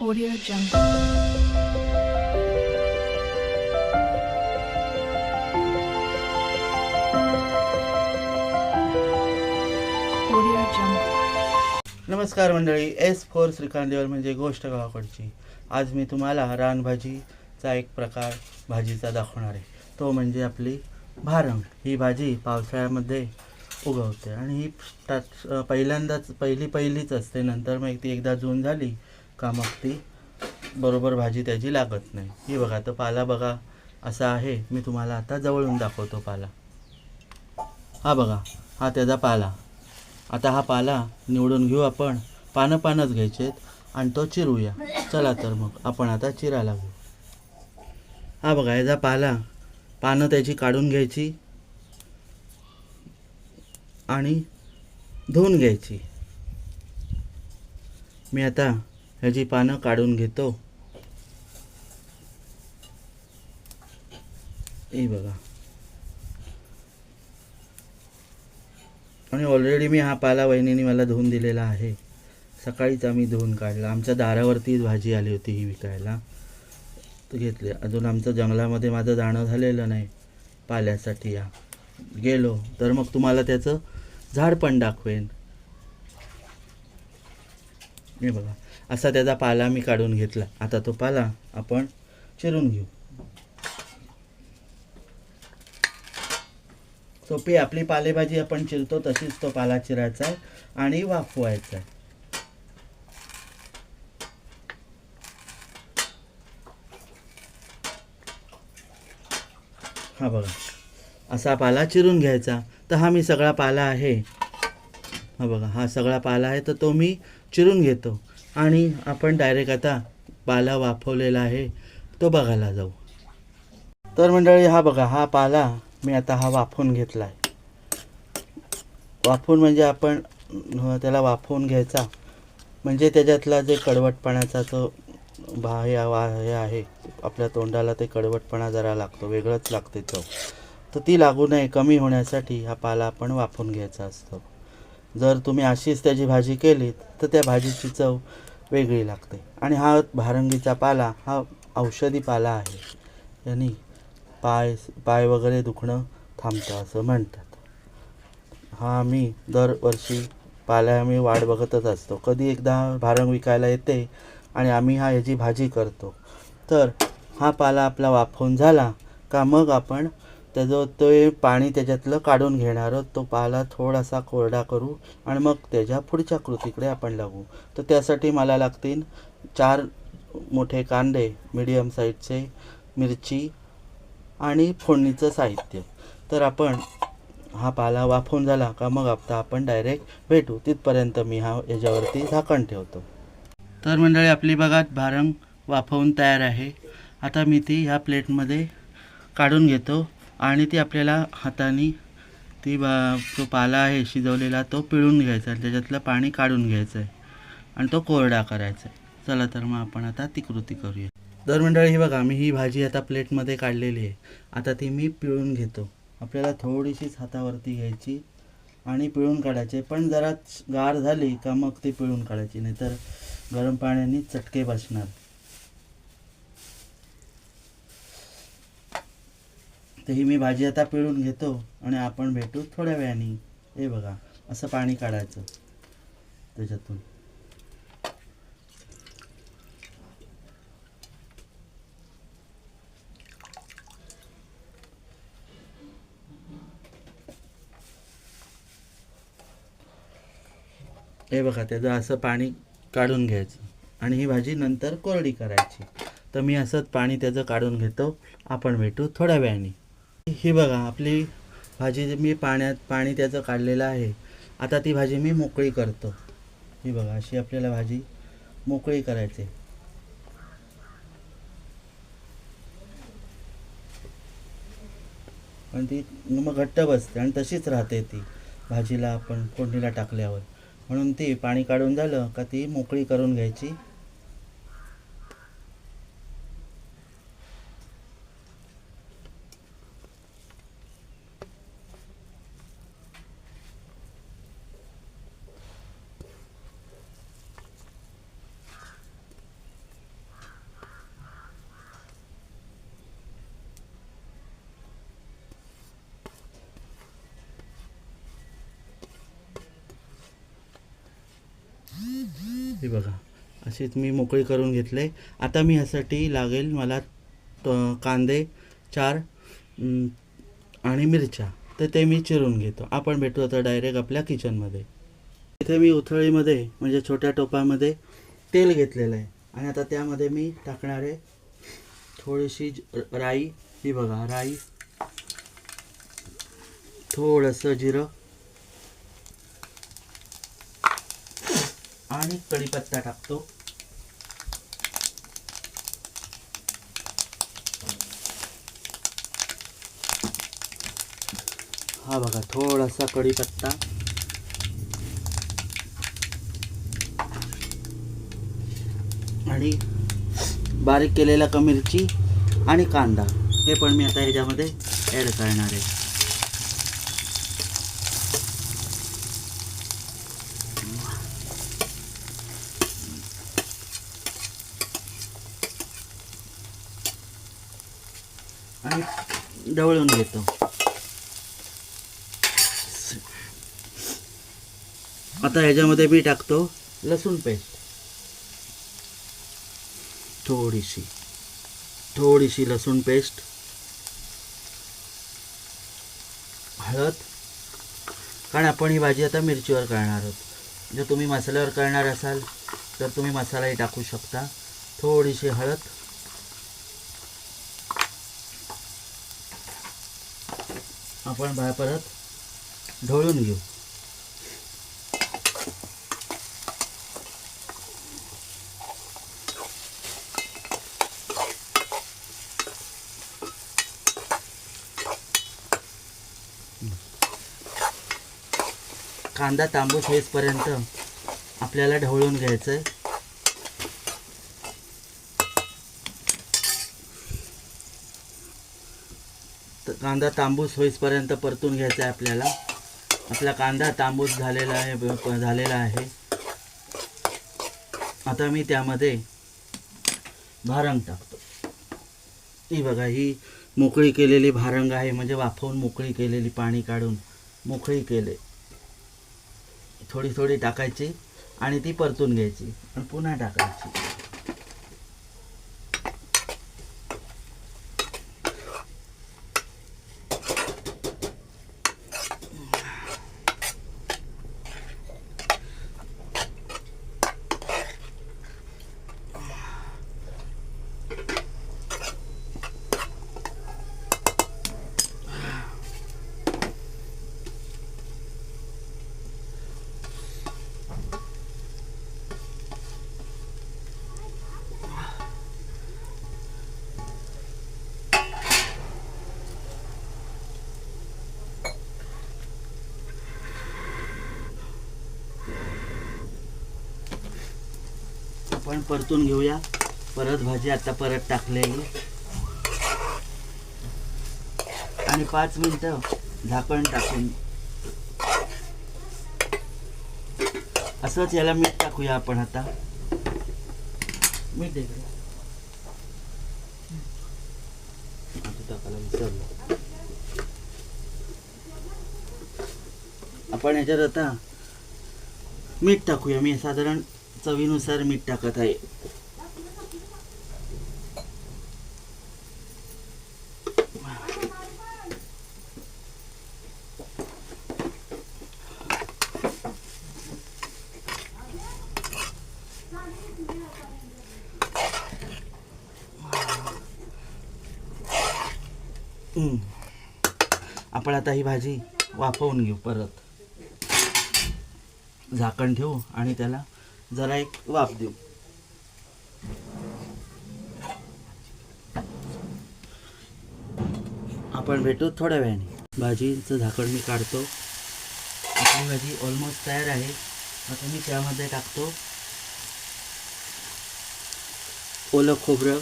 Audio Jungle. Audio Jungle. नमस्कार मंडळी, S4 Shrikant म्हणजे गोष्ट गावाकडची. आज मी तुम्हाला रानभाजीचा एक प्रकार भाजीचा दाखवणार आहे. तो म्हणजे आपली भारंग. ही भाजी पावसाळ्यामध्ये उगवते आणि ही पहिलीच असते. नंतर मग ती एकदा जून झाली का मग ती बरोबर भाजी त्याची लागत नाही. ही बघा, तर पाला बघा असा आहे. मी तुम्हाला आता जवळून दाखवतो पाला. हा बघा, हा त्याचा पाला. आता हा पाला निवडून घेऊ आपण. पानंच घ्यायचे आणि तो चिरूया. चला तर मग आपण आता चिरायला घेऊ. हा बघा, याचा पानं त्याची काढून घ्यायची आणि धुवून घ्यायची. मी आता ह्याची पानं काढून घेतो. हे बघा, आणि ऑलरेडी मी हा पाला वहिनीने मला धुवून दिलेला आहे. सकाळीच आम्ही धुवून काढला. आमच्या दारावरतीच भाजी आली होती ही विकायला, तर घेतली. अजून आमचं जंगलामध्ये माझं जाणं झालेलं नाही पाल्यासाठी. या गेलो तर मग तुम्हाला त्याचं झाड पण दाखवेन. हे बघा, असा त्याचा पाला मी काढून घेतला. आता तो पाला आपण चिरून घेऊ. सोपी आपली पालेभाजी आपण चिरतो तशीच तो पाला चिरायचा आहे आणि वाफवायचा आहे. हा बघा, असा पाला चिरून घ्यायचा. तर हा मी सगळा पाला आहे. हा बघा, हा सगळा पाला आहे, तर तो मी चिरून घेतो आणि आपण डायरेक्ट आता पाला वाफवलेला आहे तो बघायला जाऊ. तर मंडळी, हा बघा, हा पाला मी आता हा वाफवून घेतला आहे. वाफवून म्हणजे आपण त्याला वाफवून घ्यायचा, म्हणजे त्याच्यातला जे कडवटपणाचा जो हे आहे आपल्या तोंडाला, ते कडवटपणा जरा लागतो, वेगळंच लागते चव. तर ती लागू नये, कमी होण्यासाठी हा पाला आपण वाफवून घ्यायचा असतो. जर तुम्ही अशीच त्याची भाजी केलीत तर त्या भाजीची चव वेगळी लागते. आणि हा भारंगीचा पाला हा औषधी पाला आहे. याने पाय वगैरे दुखणं थांबतं असं म्हणतात. हा आम्ही दरवर्षी पाला आम्ही वाट बघतच असतो, कधी एकदा भारंग विकायला येते आणि आम्ही ह्याची भाजी करतो. तर हा पाला आपला वाफवून झाला का मग आपण त्याचं ते पाणी त्याच्यातलं काढून घेणार. तो पाला थोडासा कोरडा करू आणि मग त्याच्या पुढच्या कृतीकडे आपण लागू. तर त्यासाठी मला लागतील 4 मोठे कांदे, मीडियम साईजचे, मिरची आणि फोडणीचं साहित्य. तर आपण हा पाला वाफवून झाला का मग आता आपण डायरेक्ट भेटू. तिथपर्यंत मी याच्यावरती झाकण ठेवतो. तर मंडळी, आपली बघा भारंग वाफवून तयार आहे. आता मी ती ह्या प्लेटमध्ये काढून घेतो आणि ती आपल्याला हाताने तो पाला आहे शिजवलेला तो पिळून घ्यायचा आहे. त्याच्यातलं पाणी काढून घ्यायचं आहे आणि तो कोरडा करायचा आहे. चला तर मग आपण आता ती कृती करूया. तर मंडळी, ही बघा, मी ही भाजी आता प्लेटमध्ये काढलेली आहे. आता ती मी पिळून घेतो. आपल्याला थोडीशीच हातावरती घ्यायची आणि पिळून काढायची, पण जरा गार झाली का मग ती पिळून काढायची, नाहीतर गरम पाण्याने चटके बसणार. तर ही मी भाजी आता पिळून घेतो आणि आपण भेटू थोड्या वेळाने. हे बघा, असं पाणी काढायचं त्याच्यातून. हे बघा, त्याचं असं पाणी काढून घ्यायचं आणि ही भाजी नंतर कोरडी करायची. तर मी असंच पाणी त्याचं काढून घेतो. आपण भेटू थोड्या वेळाने. ही बघा, आपली भाजी मी पाणी त्याचं काढलेलं आहे. आता ती भाजी मी मोकळी करतो. ही बघा, अशी आपल्याला भाजी मोकळी करायची. आणि ती मग घट्ट बसते आणि तशीच राहते ती भाजीला आपण फोडणीला टाकल्यावर. म्हणून ती पाणी काढून झालं का ती मोकळी करून घ्यायची. हे बघा अशीच मी मोकळी करून घेतले. आता मी ह्यासाठी लागेल मला कांदे 4 आणि मिरच्या, तर ते मी चिरून घेतो. आपण भेटू आता डायरेक्ट आपल्या किचनमध्ये. इथे मी उथळीमध्ये म्हणजे छोट्या टोपामध्ये तेल घेतलेलं आहे आणि आता त्यामध्ये मी टाकणार आहे थोडीशी राई. ही बघा राई, थोडंसं जिरं आणि कढीपत्ता टाकतो. हा बघा थोडासा कढीपत्ता आणि बारीक केलेला मिरची आणि कांदा, हे पण मी आता ह्याच्यामध्ये ॲड करणार आहे. आणि ढवळून घेतो. आता ह्याच्यामध्ये मी टाकतो लसूण पेस्ट, थोडीशी लसूण पेस्ट, हळद, कारण आपण ही भाजी आता मिरचीवर करणार आहोत. जर तुम्ही मसाल्यावर करणार असाल तर तुम्ही मसालाही टाकू शकता. थोडीशी हळद, आपण परत ढवळून घेऊ. कांदा तांबूस होईपर्यंत आपल्याला ढवळून घ्यायचं आहे. तर कांदा तांबूस होईपर्यंत परतून घ्यायचा आहे आपल्याला. आपला कांदा तांबूस झालेला आहे. आता मी त्यामध्ये भारंग टाकतो. ही बघा ही मोकळी केलेली भारंग आहे, म्हणजे वाफवून मोकळी केलेली, पाणी काढून मोकळी केले. थोडी टाकायची आणि ती परतून घ्यायची आणि पुन्हा टाकायची. आपण परतून घेऊया परत भाजी. आता परत टाकलेली आणि 5 मिनिटं झाकण टाकून असंच याला मीठ टाकूया आपण. आता मीठ टाकायला विसरलो. आपण याच्यात आता मीठ टाकूया. मी साधारण चवीनुसार मीठ टाकत आहे. आपण आता ही भाजी वाफवून घेऊ. परत झाकण ठेवू आणि त्याला जरा एक वाफ देऊ. आपण भेटू थोड्या वेळाने. भाजीचं झाकण मी काढतो. आपली भाजी ऑलमोस्ट तयार आहे. आता मी त्यामध्ये टाकतो ओलं खोबरं,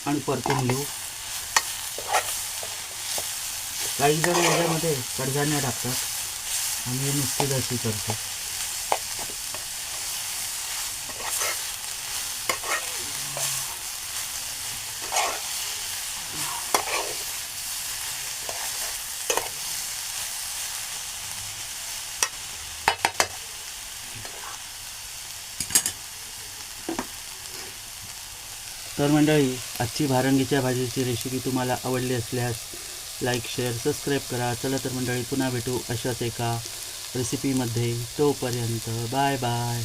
आणि परतून घेऊ. काही जण याच्यामध्ये कडधान्य टाकतात, आम्ही नुसती अशी करतो. तर मंडळी, आजची भारंगीच्या भाजीची रेसिपी तुम्हाला आवडली असल्यास लाईक, शेअर, सबस्क्राईब करा. चला तर मंडळी, पुन्हा भेटू अशाच एका रेसिपीमध्ये. तोपर्यंत बाय बाय.